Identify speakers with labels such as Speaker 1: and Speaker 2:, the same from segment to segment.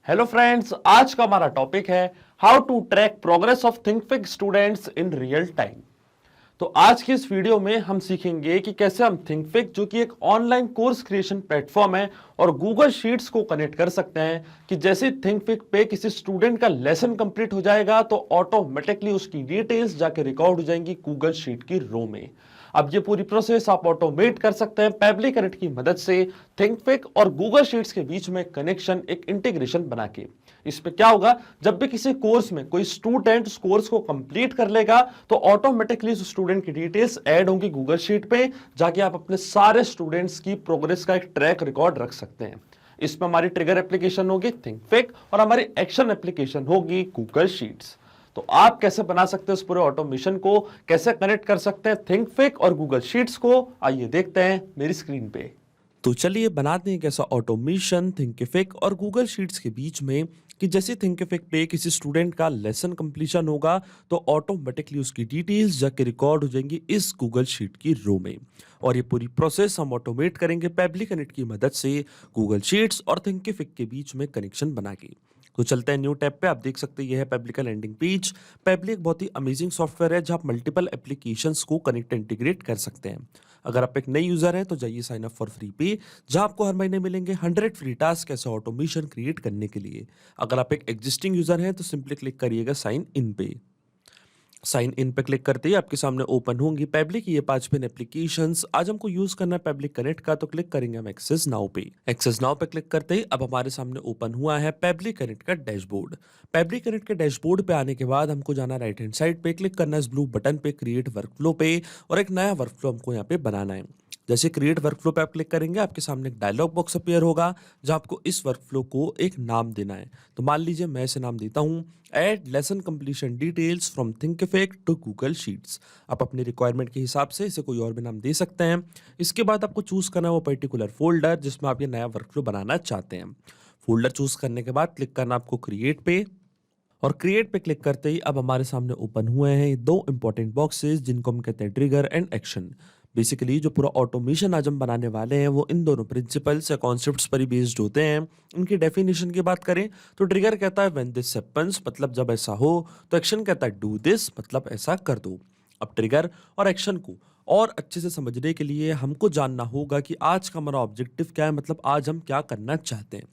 Speaker 1: Hello friends, आज का हमारा टॉपिक है how to track progress of Thinkific students in real time. तो आज की इस वीडियो में हम सीखेंगे कि कैसे हम थिंकफिक, जो कि एक ऑनलाइन कोर्स क्रिएशन प्लेटफॉर्म है, और गूगल शीट्स को कनेक्ट कर सकते हैं कि जैसे थिंकफिक पे किसी स्टूडेंट का लेसन कंप्लीट हो जाएगा तो ऑटोमेटिकली उसकी डिटेल्स जाके रिकॉर्ड हो जाएंगी गूगल शीट की रो में। अब ये पूरी प्रोसेस आप ऑटोमेट कर सकते हैं पेबली कनेक्ट की मदद से थिंकफिक और गूगल शीट्स के बीच में कनेक्शन, एक इंटीग्रेशन बना के। इसमें क्या होगा, जब भी किसी कोर्स में कोई स्टूडेंट उस कोर्स को कंप्लीट कर लेगा तो ऑटोमेटिकली उस स्टूडेंट की डिटेल्स ऐड होंगी गूगल शीट पे, जाके आप अपने सारे स्टूडेंट्स की प्रोग्रेस का एक ट्रैक रिकॉर्ड रख सकते हैं। इसमें हमारी ट्रिगर एप्लीकेशन होगी थिंकफिक और हमारी एक्शन एप्लीकेशन होगी गूगल शीट्स। तो आप कैसे बना सकते हैं उस पूरे ऑटोमेशन को, कैसे कनेक्ट कर सकते हैं थिंकफिक और गूगल शीट्स को, आइए देखते हैं मेरी स्क्रीन पे। तो चलिए बनाते हैं कैसा ऑटोमेशन थिंकिफिक और गूगल शीट्स के बीच में कि जैसे थिंकिफिक पे किसी स्टूडेंट का लेसन कंप्लीशन होगा तो ऑटोमेटिकली उसकी डिटेल्स जाके रिकॉर्ड हो जाएंगी इस गूगल शीट की रो में। और ये पूरी प्रोसेस हम ऑटोमेट करेंगे पेबली कनेक्ट की मदद से गूगल शीट्स और थिंकिफिक के बीच में कनेक्शन बना के। तो चलते हैं न्यू टैब पे। आप देख सकते हैं ये है पेबली का लैंडिंग पेज। पेबली एक बहुत ही अमेजिंग सॉफ्टवेयर है जहां आप मल्टीपल एप्लीकेशंस को कनेक्ट इंटीग्रेट कर सकते हैं। अगर आप एक नए यूजर हैं तो जाइए साइन अप फॉर फ्री पे, जहां आपको हर महीने मिलेंगे 100 फ्री टास्क ऐसा ऑटोमेशन क्रिएट करने के लिए। अगर आप एक एग्जिस्टिंग यूजर हैं तो सिंपली क्लिक करिएगा साइन इन पे। साइन इन पे क्लिक करते ही आपके सामने ओपन होंगी पेबली की ये 5 पिन एप्लीकेशंस। आज हमको यूज करना है पेबली कनेक्ट का, तो क्लिक करेंगे हम एक्सेस नाउ पे। एक्सेस नाउ पे क्लिक करते ही अब हमारे सामने ओपन हुआ है पेबली कनेक्ट का डैशबोर्ड। पेबली कनेक्ट के डैशबोर्ड पे आने के बाद हमको जाना राइट हैंड साइड पे, क्लिक करना है इस ब्लू बटन पे क्रिएट वर्कफ्लो पे, और एक नया वर्कफ्लो हमको यहाँ पे बनाना है। जैसे क्रिएट वर्कफ्लो पे आप क्लिक करेंगे आपके सामने एक डायलॉग बॉक्स अपीयर होगा जहां आपको इस वर्कफ्लो को एक नाम देना है। तो मान लीजिए मैं इसे नाम देता हूं add lesson completion details from Thinkific to Google Sheets. आप अपनी रिक्वायरमेंट के हिसाब से इसे कोई और भी नाम दे सकते हैं। इसके बाद आपको चूज करना है वो पर्टिकुलर फोल्डर जिसमें आप ये नया वर्कफ्लो बनाना चाहते हैं। फोल्डर चूज करने के बाद क्लिक करना आपको क्रिएट पे, और क्रिएट पे क्लिक करते ही अब हमारे सामने ओपन हुए हैं दो इंपॉर्टेंट बॉक्सेस जिनको हम कहते हैं ट्रिगर एंड एक्शन। बेसिकली जो पूरा ऑटोमेशन आज हम बनाने वाले हैं वो इन दोनों प्रिंसिपल्स या कॉन्सेप्ट्स पर ही बेस्ड होते हैं। इनकी डेफिनेशन की बात करें तो ट्रिगर कहता है व्हेन दिस हैपेंस, मतलब जब ऐसा हो। तो एक्शन कहता है डू दिस, मतलब ऐसा कर दो। अब ट्रिगर और एक्शन को और अच्छे से समझने के लिए हमको जानना होगा कि आज का हमारा ऑब्जेक्टिव क्या है, मतलब आज हम क्या करना चाहते हैं।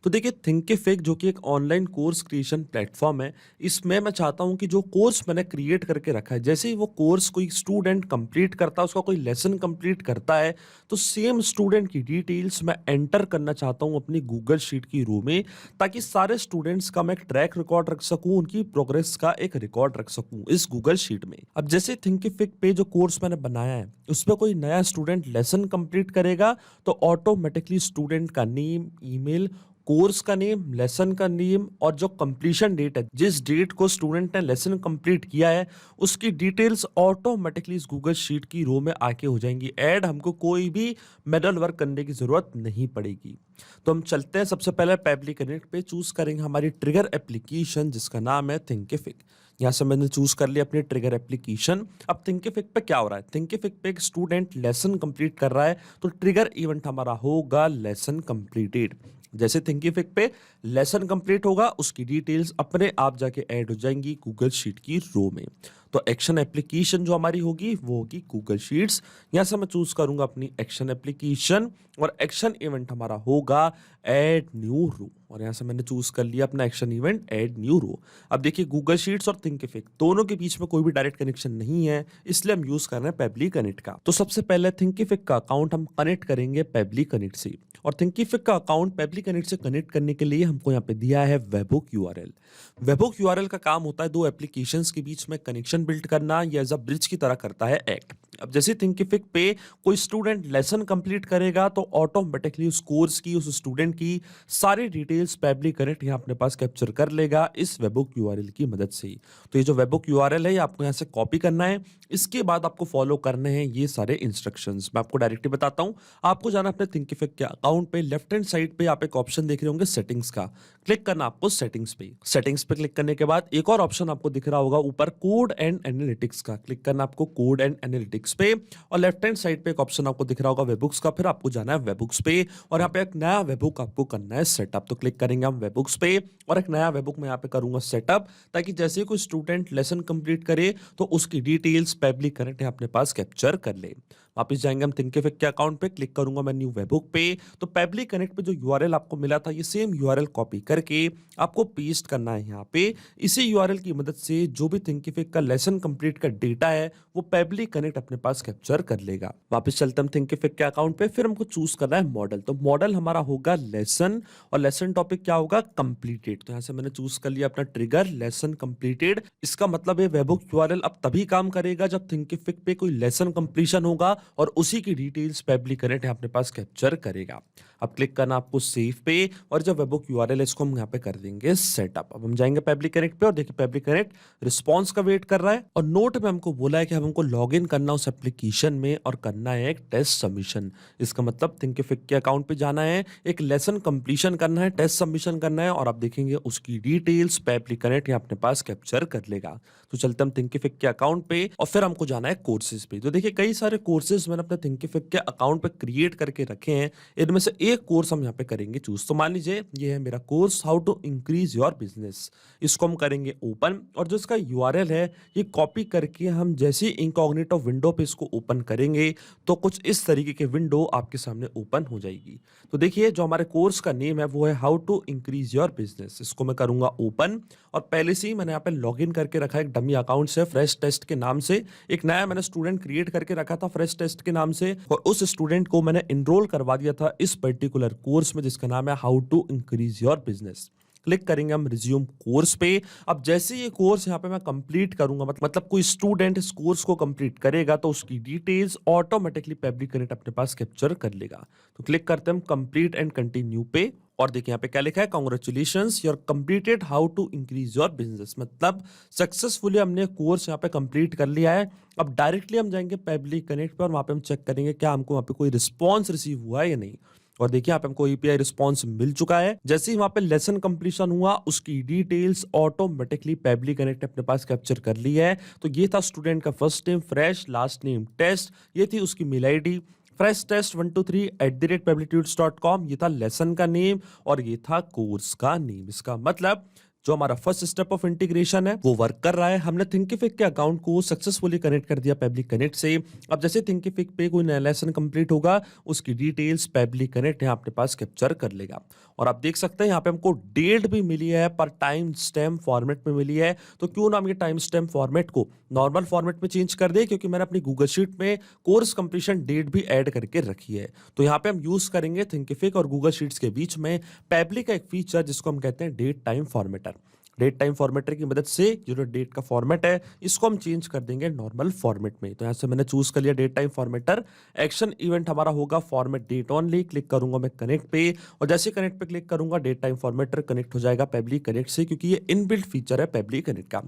Speaker 1: तो देखिए थिंकिफिक जो कि एक ऑनलाइन कोर्स क्रिएशन प्लेटफॉर्म है, इसमें मैं चाहता हूं कि जो कोर्स मैंने क्रिएट करके रखा है, जैसे ही वो कोर्स कोई स्टूडेंट कंप्लीट करता है, उसका कोई लेसन कंप्लीट करता है, तो सेम स्टूडेंट की डिटेल्स मैं एंटर करना चाहता हूं अपनी गूगल शीट की रो में, ताकि सारे स्टूडेंट्स का मैं एक ट्रैक रिकॉर्ड रख सकूं, उनकी प्रोग्रेस का एक रिकॉर्ड रख सकूं इस गूगल शीट में। अब जैसे थिंकिफिक पे जो कोर्स मैंने बनाया है उस पर कोई नया स्टूडेंट लेसन कंप्लीट करेगा तो ऑटोमेटिकली स्टूडेंट का नेम, ईमेल, कोर्स का नेम, लेसन का नेम और जो कंप्लीशन डेट है, जिस डेट को स्टूडेंट ने लेसन कंप्लीट किया है, उसकी डिटेल्स ऑटोमेटिकली इस गूगल शीट की रो में आके हो जाएंगी ऐड। हमको कोई भी मैनुअल वर्क करने की जरूरत नहीं पड़ेगी। तो हम चलते हैं सबसे पहले पेबली कनेक्ट पे, चूज करेंगे हमारी ट्रिगर एप्लीकेशन जिसका नाम है थिंकिफिक। यहाँ से मैंने चूज कर लिया अपनी ट्रिगर एप्लीकेशन। अब थिंकिफिक पे क्या हो रहा है, थिंकिफिक पे एक स्टूडेंट लेसन कंप्लीट कर रहा है तो ट्रिगर इवेंट हमारा होगा लेसन कंप्लीटेड। जैसे थिंकिफिक पे लेसन कंप्लीट होगा उसकी डिटेल्स अपने आप जाके ऐड हो जाएंगी गूगल शीट की रो में। तो एक्शन एप्लीकेशन जो हमारी होगी वो होगी गूगल शीट्स। यहां से मैं चूज करूंगा अपनी एक्शन एप्लीकेशन, और एक्शन इवेंट हमारा होगा ऐड न्यू रो, और यहां से मैंने चूज कर लिया अपना action event add new row. अब देखिए गूगल शीट्स और थिंकिफिक दोनों के बीच में कोई भी डायरेक्ट कनेक्शन नहीं है, इसलिए हम यूज कर रहे हैं पेबली कनेक्ट का। तो सबसे पहले थिंकिफिक का अकाउंट हम कनेक्ट करेंगे पेबली कनेक्ट से, और थिंकिफिक का अकाउंट पेबली कनेक्ट से कनेक्ट करने के लिए हमको यहाँ पे दिया है वेबहुक यूआरएल। वेबहुक यूआरएल का काम होता है दो एप्लीकेशंस के बीच में कनेक्शन बिल्ड करना, या एज अ ब्रिज की तरह करता है एक्ट। अब जैसे थिंकिफिक पे कोई स्टूडेंट लेसन कंप्लीट करेगा तो ऑटोमेटिकली उस कोर्स की, उस स्टूडेंट की सारी डिटेल्स पेबली कनेक्ट यहाँ अपने पास कैप्चर कर लेगा इस वेबहुक यूआरएल की मदद से। तो ये जो वेबहुक यूआरएल है ये आपको यहाँ से कॉपी करना है। इसके बाद आपको फॉलो करने हैं ये सारे इंस्ट्रक्शंस। मैं आपको डायरेक्टली बताता हूँ। आपको जाना अपने थिंकिफिक के अकाउंट पे, लेफ्ट हैंड साइड पे आप एक ऑप्शन देख रहे होंगे सेटिंग्स का, क्लिक करना आपको सेटिंग्स पे। सेटिंग्स पे क्लिक करने के बाद एक और ऑप्शन आपको दिख रहा होगा ऊपर कोड एंड एनालिटिक्स का, क्लिक करना आपको कोड एंड एनालिटिक्स पे। और लेफ्ट हैंड साइड पे एक ऑप्शन आपको दिख रहा होगा वेबबुक्स का, फिर आपको जाना है वेबबुक्स पे और यहाँ पे एक नया वेबबुक आपको करना है सेटअप। तो क्लिक करेंगे हम वेबबुक्स पे और एक नया वेबबुक मैं यहाँ पे करूंगा सेटअप, ताकि जैसे ही कोई स्टूडेंट लेसन कंप्लीट करे तो उसकी डिटेल्स पब्लिक कनेक्ट अपने पास कैप्चर कर ले। वापस जाएंगे हम थिंकिफिक के अकाउंट पे, क्लिक करूंगा मैं न्यू वेबबुक पे। तो पब्लिक कनेक्ट पे जो यूआरएल आपको मिला था, ये सेम यूआरएल कॉपी करके आपको पेस्ट करना है यहाँ पे। इसी यूआरएल की मदद से जो भी थिंकिफिक का लेसन कंप्लीट का डेटा है वो पब्लिक कनेक्ट अपने पास कैप्चर कर लेगा। वापस चलते हम थिंकिफिक के अकाउंट पे, फिर हमको चूज करना है मॉडल। तो मॉडल हमारा होगा लेसन और लेसन टॉपिक क्या होगा, कंप्लीटेड। तो यहाँ से मैंने चूज कर लिया अपना ट्रिगर लेसन कंप्लीटेड। इसका मतलब है वेबबुक यूआरएल अब तभी काम करेगा जब थिंकिफिक पे कोई लेसन कंप्लीशन होगा और उसी की डिटेल्स पब्लिक कनेक्ट अपने पास कैप्चर करेगा। अब क्लिक करना आपको सेव पे और जब वेबबुक यूआरएल है इसको हम यहाँ पे कर देंगे सेटअप। अब हम जाएंगे पब्लिक कनेक्ट पे और देखिए पब्लिक कनेक्ट रिस्पांस का वेट कर रहा है और नोट में हमको बोला है कि हमको लॉग इन करना उस एप्लीकेशन में और करना है एक टेस्ट सबमिशन। इसका मतलब थिंकिफिक के अकाउंट पे जाना है, एक लेसन कंप्लीशन करना है, टेस्ट सबमिशन करना है और आप देखेंगे उसकी डिटेल्स पब्लिक कनेक्ट यहाँ अपने पास कैप्चर कर लेगा। तो चलते हम थिंकिफिक के अकाउंट पे और फिर हमको जाना है कोर्सेज पे। तो देखिए कई सारे कोर्सेज मैंने अपने थिंकिफिक के अकाउंट पे क्रिएट करके रखे हैं, इनमें से एक कोर्स हम यहाँ पे करेंगे चूज। तो मान लीजिए ये है मेरा course how to increase your business, इसको हम करेंगे ओपन और जो इसका यूआरएल है ये कॉपी करके हम जैसे इनकॉग्निटो विंडो पे इसको ओपन करेंगे तो कुछ इस तरीके के विंडो आपके सामने ओपन हो जाएगी। तो देखिए जो हमारे कोर्स का नेम है वो है how to increase your business, इसको मैं करूंगा ओपन और पहले से ही मैंने यहाँ पे लॉग इन करके रखा है एक डमी अकाउंट से फ्रेश टेस्ट के नाम से। एक नया मैंने स्टूडेंट क्रिएट करके रखा था फ्रेश टेस्ट के नाम से और उस स्टूडेंट को मैंने इनरोल करवा दिया था इस पर्टिकुलर कोर्स में जिसका नाम है how to increase your business. Click करेंगे हम रिज्यूम कोर्स पे। अब जैसे ये कोर्स यहाँ पे मैं कंप्लीट करूंगा, मतलब कोई स्टूडेंट इस कोर्स को कंप्लीट करेगा तो उसकी डिटेल्स ऑटोमेटिकली पब्लिक कनेक्ट अपने पास कैप्चर कर लेगा। तो क्लिक करते हैं हम कंप्लीट एंड कंटिन्यू पे और देखिए यहाँ पे क्या लिखा है, congratulations you are completed how to increase your business, मतलब सक्सेसफुली हमने कोर्स यहाँ पे कंप्लीट कर लिया है। अब डायरेक्टली हम जाएंगे पब्लिक कनेक्ट पे और वहां पे हम चेक करेंगे क्या हमको वहां पे कोई रिस्पॉन्स रिसीव हुआ है या नहीं। और देखिए यहाँ पे हमको एपीआई रिस्पांस मिल चुका है। जैसे ही वहां पे लेसन कंप्लीशन हुआ उसकी डिटेल्स ऑटोमेटिकली पब्लिक कनेक्ट अपने पास कैप्चर कर ली है। तो ये था स्टूडेंट का first name fresh, last name test, ये थी उसकी mail ID fresh test 123@publictudes.com, ये था लेसन का नेम और ये था कोर्स का नेम। इसका मतलब जो हमारा फर्स्ट स्टेप ऑफ इंटीग्रेशन है वो वर्क कर रहा है। हमने थिंकिफिक के अकाउंट को सक्सेसफुली कनेक्ट कर दिया पब्लिक कनेक्ट से। अब जैसे थिंकिफिक पे कोई नया लेसन कंप्लीट होगा उसकी डिटेल्स पब्लिक कनेक्ट यहाँ अपने पास कैप्चर कर लेगा। और आप देख सकते हैं यहाँ पे हमको डेट भी मिली है पर टाइम स्टैम्प फॉर्मेट में मिली है। तो क्यों ना हम ये टाइम स्टैम्प फॉर्मेट को नॉर्मल फॉर्मेट में चेंज कर दे, क्योंकि मैंने अपनी गूगल शीट में कोर्स कंप्लीशन डेट भी ऐड करके रखी है। तो यहाँ पे हम यूज करेंगे थिंकिफिक और गूगल शीट्स के बीच में पब्लिक का एक फीचर जिसको हम कहते हैं date time formatter. Date time formatter की मदद से जो डेट का फॉर्मेट है इसको हम चेंज कर देंगे नॉर्मल फॉर्मेट में। तो यहाँ से मैंने चूज कर लिया date time formatter. Action event हमारा होगा फॉर्मेट डेट ओनली। क्लिक करूंगा मैं कनेक्ट पे और जैसे कनेक्ट पे क्लिक करूंगा डेट टाइम फॉर्मेटर कनेक्ट हो जाएगा पब्लिक कनेक्ट से, क्योंकि ये इनबिल्ट फीचर है पब्लिक कनेक्ट का।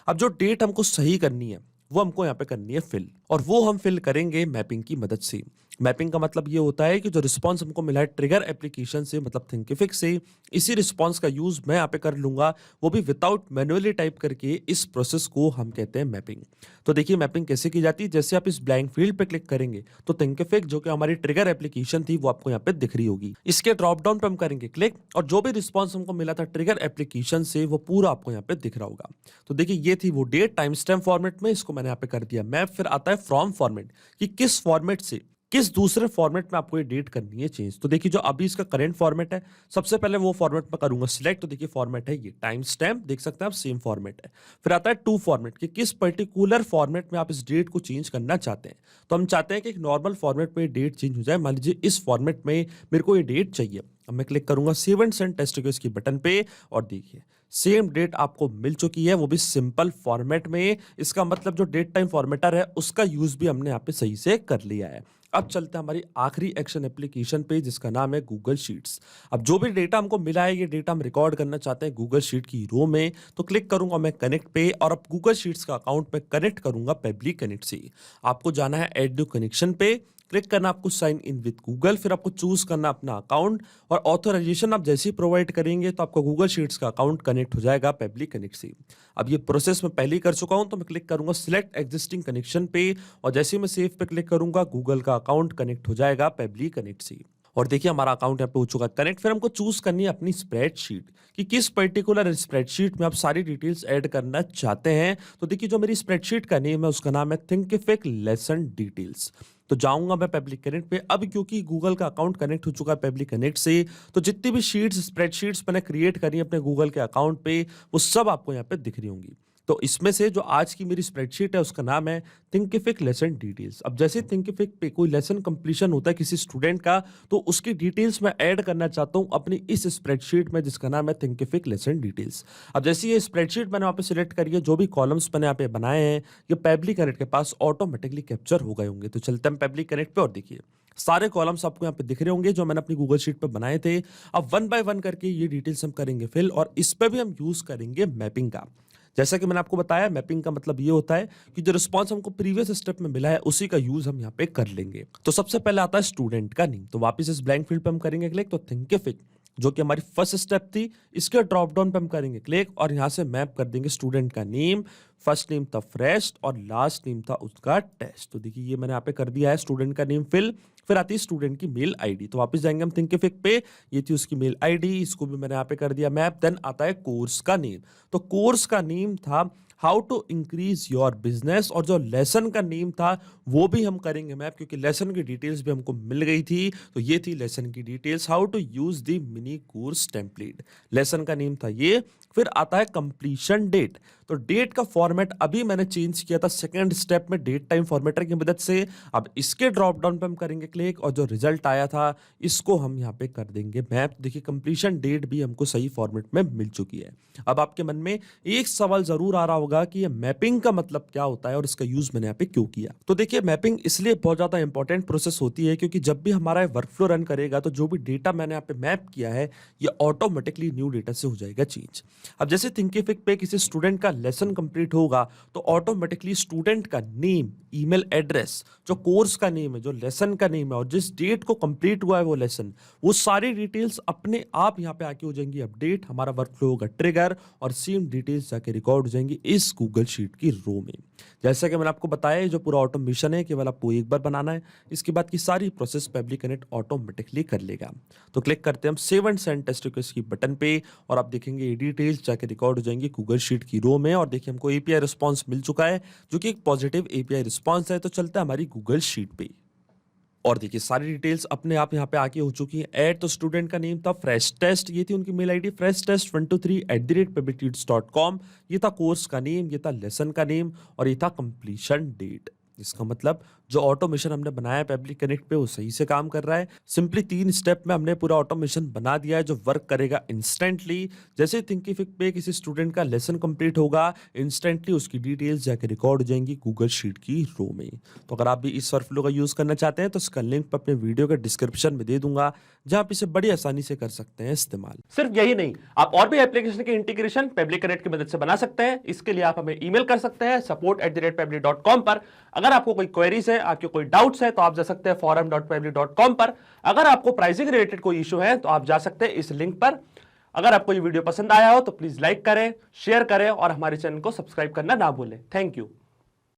Speaker 1: अब जो डेट हमको सही करनी है वो हमको यहाँ पे करनी है फिल, और वो हम फिल करेंगे मैपिंग की मदद से। मैपिंग का मतलब ये होता है कि जो रिस्पांस हमको मिला है ट्रिगर एप्लीकेशन से, मतलब थिंकिफिक से, इसी रिस्पांस का यूज मैं यहाँ पे कर लूंगा, वो भी विदाउट मैन्युअली टाइप करके। इस प्रोसेस को हम कहते हैं मैपिंग। तो देखिए मैपिंग कैसे की जाती है, जैसे आप इस ब्लैंक फील्ड पे क्लिक करेंगे तो थिंकिफिक जो कि हमारी ट्रिगर एप्लीकेशन थी वो आपको यहाँ पे दिख रही होगी। इसके ड्रॉप डाउन पे हम करेंगे क्लिक और जो भी रिस्पांस हमको मिला था ट्रिगर एप्लीकेशन से वो पूरा आपको यहाँ पे दिख रहा होगा। तो देखिए ये थी वो डेट टाइम स्टैम्प फॉर्मेट में, इसको मैंने यहाँ पे कर दिया मैप। फिर आता है फ्रॉम फॉर्मेट कि किस फॉर्मेट से किस दूसरे फॉर्मेट में आपको ये डेट करनी है चेंज। तो देखिए जो अभी इसका करंट फॉर्मेट है सबसे पहले वो फॉर्मेट में करूंगा सिलेक्ट। तो देखिए फॉर्मेट है ये टाइम स्टैम्प, देख सकते हैं आप सेम फॉर्मेट है। फिर आता है टू फॉर्मेट कि किस पर्टिकुलर फॉर्मेट में आप इस डेट को चेंज करना चाहते हैं। तो हम चाहते हैं कि एक नॉर्मल फॉर्मेट में डेट चेंज हो जाए। मान लीजिए इस फॉर्मेट में मेरे को ये डेट चाहिए। अब मैं क्लिक करूंगा save and send test request की बटन पे और देखिए सेम डेट आपको मिल चुकी है, वो भी सिंपल फॉर्मेट में। इसका मतलब जो डेट टाइम फॉर्मेटर है उसका यूज भी हमने यहाँ पे सही से कर लिया है। अब चलते हैं हमारी आखिरी एक्शन एप्लीकेशन पे जिसका नाम है गूगल शीट्स। अब जो भी डेटा हमको मिला है ये डेटा हम रिकॉर्ड करना चाहते हैं गूगल शीट की रो में। तो क्लिक करूंगा मैं कनेक्ट पे और अब गूगल शीट्स का अकाउंट पे कनेक्ट करूंगा पब्लिक कनेक्ट से। आपको जाना है ऐड न्यू कनेक्शन पे, क्लिक करना आपको साइन इन विद गूगल, फिर आपको चूज करना अपना अकाउंट और ऑथराइजेशन आप जैसे ही प्रोवाइड करेंगे तो आपका गूगल शीट्स का अकाउंट कनेक्ट हो जाएगा पेबली कनेक्ट से। अब ये प्रोसेस मैं पहले ही कर चुका हूं, तो मैं क्लिक करूंगा सिलेक्ट एग्जिस्टिंग कनेक्शन पे और जैसे ही मैं सेव पे क्लिक करूंगा गूगल का अकाउंट कनेक्ट हो जाएगा पेबली कनेक्ट से। और देखिए हमारा अकाउंट यहाँ पे हो चुका है कनेक्ट। फिर हमको चूज करनी है अपनी स्प्रेडशीट कि किस पर्टिकुलर स्प्रेडशीट में आप सारी डिटेल्स ऐड करना चाहते हैं। तो देखिए जो मेरी स्प्रेडशीट का नेम है उसका नाम है थिंकिफिक लेसन डिटेल्स। तो जाऊंगा मैं पेबलिक कनेक्ट पे। अब क्योंकि गूगल का अकाउंट कनेक्ट हो चुका है पेबलिक कनेक्ट से, तो जितनी भी शीट्स स्प्रेडशीट्स मैंने क्रिएट करी है अपने गूगल के अकाउंट पे वो सब आपको यहाँ पे दिख रही होंगी। तो इसमें से जो आज की मेरी स्प्रेडशीट है उसका नाम है थिंकिफिक लेसन डिटेल्स। अब जैसे थिंकिफिक पे कोई लेसन कंप्लीशन होता है किसी स्टूडेंट का, तो उसकी डिटेल्स मैं ऐड करना चाहता हूं अपनी इस स्प्रेडशीट में जिसका नाम है थिंकिफिक लेसन डिटेल्स। अब जैसे ये स्प्रेडशीट मैंने वहां पे सिलेक्ट करी है, जो भी कॉलम्स मैंने यहाँ पे बनाए हैं ये पेबली कनेक्ट के पास ऑटोमेटिकली कैप्चर हो गए होंगे। तो चलते हैं पेबली कनेक्ट पे और देखिए सारे कॉलम्स आपको यहाँ पे दिख रहे होंगे जो मैंने अपनी गूगल शीट पे बनाए थे। अब वन बाय वन करके ये डिटेल्स हम करेंगे फिल और इस पे भी हम यूज करेंगे मैपिंग का। जैसा कि मैंने आपको बताया मैपिंग का मतलब ये होता है कि जो रिस्पांस हमको प्रीवियस स्टेप में मिला है उसी का यूज हम यहाँ पे कर लेंगे। तो सबसे पहले आता है स्टूडेंट का नेम, तो वापस इस ब्लैंक फील्ड पे हम करेंगे क्लिक। तो थिंकिफिक जो कि हमारी फर्स्ट स्टेप थी, इसके ड्रॉप डाउन पे हम करेंगे क्लिक और यहाँ से मैप कर देंगे स्टूडेंट का नेम। फर्स्ट नेम था फ्रेश और लास्ट नेम था उसका टेस्ट। तो देखिए ये मैंने यहाँ पे कर दिया है स्टूडेंट का नेम फिल। फिर आती है स्टूडेंट की मेल आईडी, तो वापस जाएंगे हम थिंकिफिक पे, ये थी उसकी मेल आईडी, इसको भी मैंने यहाँ पे कर दिया मैप। देन आता है कोर्स का नेम, तो कोर्स का नेम था how to increase your business और जो लेसन का नेम था वो भी हम करेंगे मैप क्योंकि लेसन की डिटेल्स भी हमको मिल गई थी। तो ये थी लेसन की details, how to use the mini course template, lesson का नेम था ये। फिर आता है कंप्लीशन डेट, तो डेट का फॉर्मेट अभी मैंने चेंज किया था सेकंड स्टेप में डेट टाइम फॉर्मेटर की मदद से। अब इसके ड्रॉप डाउन पे हम करेंगे क्लिक और जो रिजल्ट आया था इसको हम यहाँ पे कर देंगे मैप। देखिए कंप्लीशन डेट भी हमको सही फॉर्मेट में मिल चुकी है। अब आपके मन में एक सवाल जरूर आ रहा होगा कि ये मैपिंग का मतलब क्या होता है और इसका यूज मैंने यहाँ पे क्यों किया। तो देखिए मैपिंग इसलिए बहुत ज्यादा इंपॉर्टेंट प्रोसेस होती है क्योंकि जब भी हमारा वर्कफ्लो रन करेगा तो जो भी डेटा मैंने यहाँ पे मैप किया है ये ऑटोमेटिकली न्यू डेटा से हो जाएगा चेंज। अब जैसे थिंकिफिक पे किसी स्टूडेंट का लेसन कंप्लीट होगा तो ऑटोमेटिकली स्टूडेंट का नेम, ईमेल एड्रेस, जो कोर्स का नेम है, जो लेसन का नेम है और जिस डेट को कंप्लीट हुआ है वो लेसन, वो सारी डिटेल्स अपने आप यहाँ पे आके हो जाएंगी अपडेट। हमारा वर्कफ्लो होगा ट्रिगर और सेम डिटेल्स जाके रिकॉर्ड हो जाएंगी इस गूगल शीट की रो में। जैसा कि मैंने आपको बताया जो पूरा ऑटोमेशन है केवल आपको एक बार बनाना है, इसके बाद की सारी प्रोसेस पेबली कनेक्ट ऑटोमेटिकली कर लेगा। तो क्लिक करते हैं हम save and send test request की बटन पे और आप देखेंगे ये डिटेल्स जाके रिकॉर्ड हो जाएंगी गूगल शीट की रो में। और देखिए हमको एपीआई रिस्पांस मिल चुका है जो कि एक पॉजिटिव एपीआई रिस्पांस है। तो चलता है हमारी गूगल शीट पे और देखिए सारी डिटेल्स अपने आप यहाँ पे आके हो चुकी हैं ऐड। तो स्टूडेंट का नेम था फ्रेश टेस्ट, ये थी उनकी mail ID fresh test 123@pebblitudes.com। ये था कोर्स का नेम, ये था लेसन का नेम और ये था कंप्लीशन डेट। इसका मतलब जो ऑटोमेशन हमने बनाया है पेबली कनेक्ट पे वो सही से काम कर रहा है। सिंपली 3 स्टेप में हमने पूरा ऑटोमेशन बना दिया है जो वर्क करेगा इंस्टेंटली। जैसे थिंकिफिक पे किसी स्टूडेंट का लेसन कंप्लीट होगा इंस्टेंटली उसकी डिटेल्स जाके रिकॉर्ड हो जाएंगी गूगल शीट की रो में। तो अगर आप भी इस वर्कफ्लो का यूज करना चाहते हैं तो इसका लिंक मैं अपने वीडियो के डिस्क्रिप्शन में दे दूंगा जहां आप इसे बड़ी आसानी से कर सकते हैं इस्तेमाल।
Speaker 2: सिर्फ यही नहीं, आप और भी एप्लीकेशन के इंटीग्रेशन पेबली कनेक्ट की मदद से बना सकते हैं। इसके लिए आप हमें ईमेल कर सकते हैं support@pebblitudes.com पर। अगर आपको कोई क्वेरीज है, आपके कोई डाउट्स है तो आप जा सकते हैं forum.pebblitudes.com पर। अगर आपको प्राइसिंग रिलेटेड कोई इशू है तो आप जा सकते हैं इस लिंक पर। अगर आपको ये वीडियो पसंद आया हो तो प्लीज लाइक करें, शेयर करें और हमारे चैनल को सब्सक्राइब करना ना भूलें। Thank you.